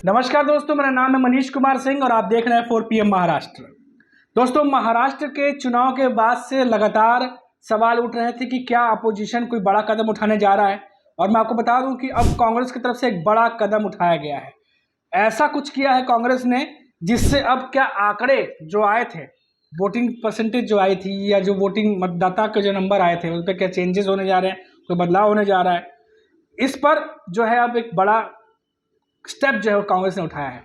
नमस्कार दोस्तों, मेरा नाम है मनीष कुमार सिंह और आप देख रहे हैं 4 PM महाराष्ट्र। दोस्तों, महाराष्ट्र के चुनाव के बाद से लगातार सवाल उठ रहे थे कि क्या अपोजिशन कोई बड़ा कदम उठाने जा रहा है, और मैं आपको बता दूं कि अब कांग्रेस की तरफ से एक बड़ा कदम उठाया गया है। ऐसा कुछ किया है कांग्रेस ने जिससे अब क्या आंकड़े जो आए थे, वोटिंग परसेंटेज जो आई थी या जो वोटिंग मतदाता के जो नंबर आए थे उस पर क्या चेंजेस होने जा रहे हैं, कोई बदलाव होने जा रहा है। इस पर जो है अब एक बड़ा स्टेप जो है वो कांग्रेस ने उठाया है।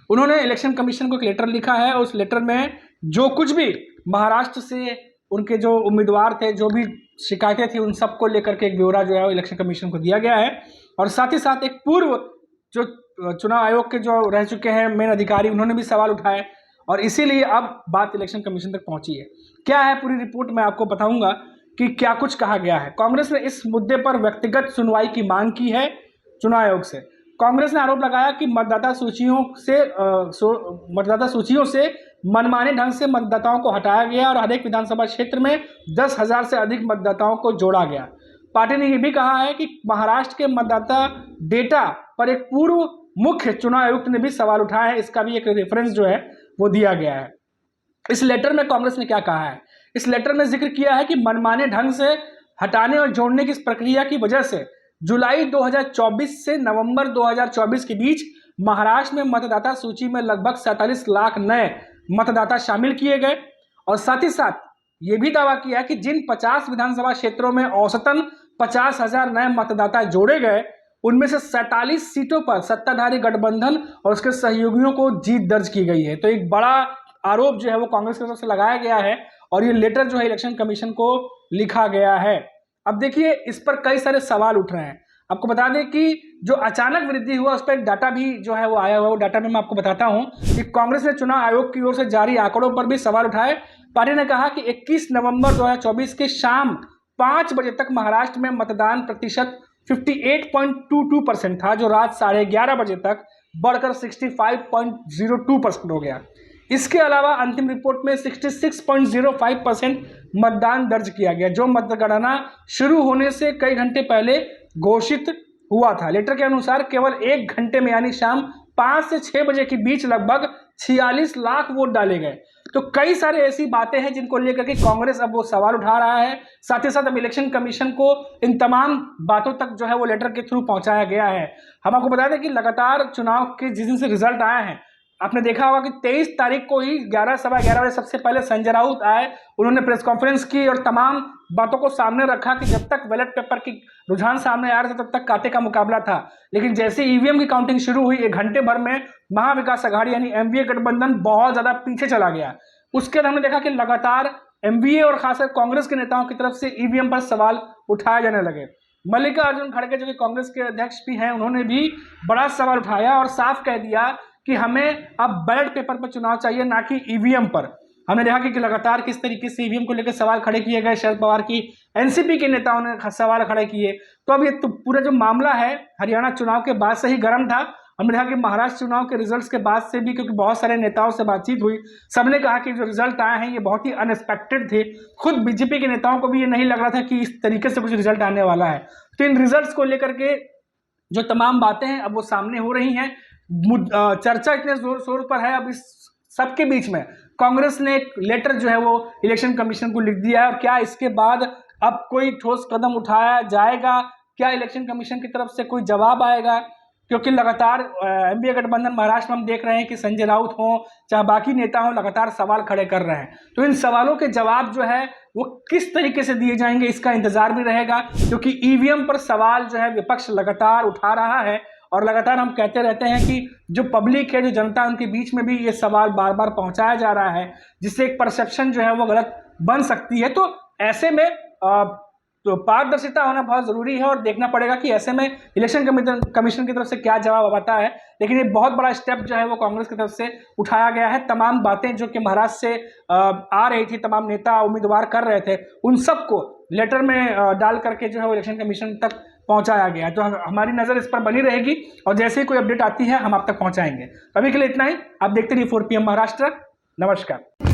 उन्होंने इलेक्शन कमीशन को एक लेटर लिखा है और उस लेटर में जो कुछ भी महाराष्ट्र से उनके जो उम्मीदवार थे, जो भी शिकायतें थी, उन सबको लेकर के एक ब्यौरा जो है वो इलेक्शन कमीशन को दिया गया है। और साथ ही साथ एक पूर्व जो चुनाव आयोग के जो रह चुके हैं मेन अधिकारी, उन्होंने भी सवाल उठाए और इसीलिए अब बात इलेक्शन कमीशन तक पहुंची है। क्या है पूरी रिपोर्ट मैं आपको बताऊंगा कि क्या कुछ कहा गया है। कांग्रेस ने इस मुद्दे पर व्यक्तिगत सुनवाई की मांग की है चुनाव आयोग से। कांग्रेस ने आरोप लगाया कि मतदाता सूचियों से मनमाने ढंग से मतदाताओं को हटाया गया और हर एक विधानसभा क्षेत्र में 10,000 से अधिक मतदाताओं को जोड़ा गया। पार्टी ने यह भी कहा है कि महाराष्ट्र के मतदाता डेटा पर एक पूर्व मुख्य चुनाव आयुक्त ने भी सवाल उठाया है। इसका भी एक रेफरेंस जो है वो दिया गया है। इस लेटर में कांग्रेस ने क्या कहा है, इस लेटर में जिक्र किया है कि मनमाने ढंग से हटाने और जोड़ने की इस प्रक्रिया की वजह से जुलाई 2024 से नवंबर 2024 के बीच महाराष्ट्र में मतदाता सूची में लगभग 47 लाख नए मतदाता शामिल किए गए। और साथ ही साथ ये भी दावा किया कि जिन 50 विधानसभा क्षेत्रों में औसतन 50,000 नए मतदाता जोड़े गए, उनमें से 47 सीटों पर सत्ताधारी गठबंधन और उसके सहयोगियों को जीत दर्ज की गई है। तो एक बड़ा आरोप जो है वो कांग्रेस की तरफ से लगाया गया है और ये लेटर जो है इलेक्शन कमीशन को लिखा गया है। अब देखिए, इस पर कई सारे सवाल उठ रहे हैं। आपको बता दें कि जो अचानक वृद्धि हुआ उस पर एक डाटा भी जो है वो आया हुआ है। वो डाटा में मैं आपको बताता हूं कि कांग्रेस ने चुनाव आयोग की ओर से जारी आंकड़ों पर भी सवाल उठाए। पार्टी ने कहा कि 21 नवंबर 2024 के शाम 5 बजे तक महाराष्ट्र में मतदान प्रतिशत 58.22% था, जो रात 11:30 बजे तक बढ़कर 65.02% हो गया। इसके अलावा अंतिम रिपोर्ट में 66.05% मतदान दर्ज किया गया, जो मतगणना शुरू होने से कई घंटे पहले घोषित हुआ था। लेटर के अनुसार केवल 1 घंटे में यानी शाम 5 से 6 बजे के बीच लगभग 46 लाख वोट डाले गए। तो कई सारे ऐसी बातें हैं जिनको लेकर के कांग्रेस अब वो सवाल उठा रहा है। साथ ही साथ अब इलेक्शन कमीशन को इन तमाम बातों तक जो है वो लेटर के थ्रू पहुंचाया गया है। हम आपको बता दें कि लगातार चुनाव के जिस दिन से रिजल्ट आए हैं, आपने देखा होगा कि 23 तारीख को ही 11-11:15 बजे सबसे पहले संजय राउत आए, उन्होंने प्रेस कॉन्फ्रेंस की और तमाम बातों को सामने रखा कि जब तक बैलेट पेपर की रुझान सामने आ रहे थे तब तक कांटे का मुकाबला था। लेकिन जैसे ईवीएम की काउंटिंग शुरू हुई, 1 घंटे भर में महाविकास अघाड़ी यानी एमवीए गठबंधन बहुत ज्यादा पीछे चला गया। उसके बाद हमने देखा कि लगातार एमवीए और खासकर कांग्रेस के नेताओं की तरफ से ईवीएम पर सवाल उठाए जाने लगे। मल्लिकार्जुन खड़गे जो कि कांग्रेस के अध्यक्ष भी हैं, उन्होंने भी बड़ा सवाल उठाया और साफ कह दिया कि हमें अब बैलेट पेपर पर चुनाव चाहिए, ना कि ईवीएम पर। हमने देखा कि लगातार किस तरीके से ईवीएम को लेकर सवाल खड़े किए गए। शरद पवार की एनसीपी के नेताओं ने सवाल खड़े किए। तो अब ये तो पूरा जो मामला है हरियाणा चुनाव के बाद से ही गर्म था। हमने देखा कि महाराष्ट्र चुनाव के रिजल्ट्स के बाद से भी, क्योंकि बहुत सारे नेताओं से बातचीत हुई, सबने कहा कि जो रिजल्ट आए हैं ये बहुत ही अनएक्सपेक्टेड थे। खुद बीजेपी के नेताओं को भी ये नहीं लग रहा था कि इस तरीके से कुछ रिजल्ट आने वाला है। तो इन रिजल्ट्स को लेकर के जो तमाम बातें हैं अब वो सामने हो रही हैं। चर्चा इतने जोर शोर पर है। अब इस सबके बीच में कांग्रेस ने एक लेटर जो है वो इलेक्शन कमीशन को लिख दिया है। और क्या इसके बाद अब कोई ठोस कदम उठाया जाएगा, क्या इलेक्शन कमीशन की तरफ से कोई जवाब आएगा? क्योंकि लगातार एमवीए गठबंधन महाराष्ट्र में हम देख रहे हैं कि संजय राउत हों चाहे बाकी नेता हों, लगातार सवाल खड़े कर रहे हैं। तो इन सवालों के जवाब जो है वो किस तरीके से दिए जाएंगे, इसका इंतजार भी रहेगा। क्योंकि ईवीएम पर सवाल जो है विपक्ष लगातार उठा रहा है और लगातार हम कहते रहते हैं कि जो पब्लिक है, जो जनता है, उनके बीच में भी ये सवाल बार बार पहुंचाया जा रहा है, जिससे एक परसेप्शन जो है वो गलत बन सकती है। तो ऐसे में तो पारदर्शिता होना बहुत जरूरी है और देखना पड़ेगा कि ऐसे में इलेक्शन कमीशन की तरफ से क्या जवाब आता है। लेकिन ये बहुत बड़ा स्टेप जो है वो कांग्रेस की तरफ से उठाया गया है। तमाम बातें जो कि महाराष्ट्र से आ रही थी, तमाम नेता उम्मीदवार कर रहे थे, उन सबको लेटर में डाल करके जो है वो इलेक्शन कमीशन तक पहुंचाया गया है। तो हमारी नज़र इस पर बनी रहेगी और जैसे ही कोई अपडेट आती है हम आप तक पहुंचाएंगे। अभी के लिए इतना ही। आप देखते रहिए 4 PM महाराष्ट्र। नमस्कार।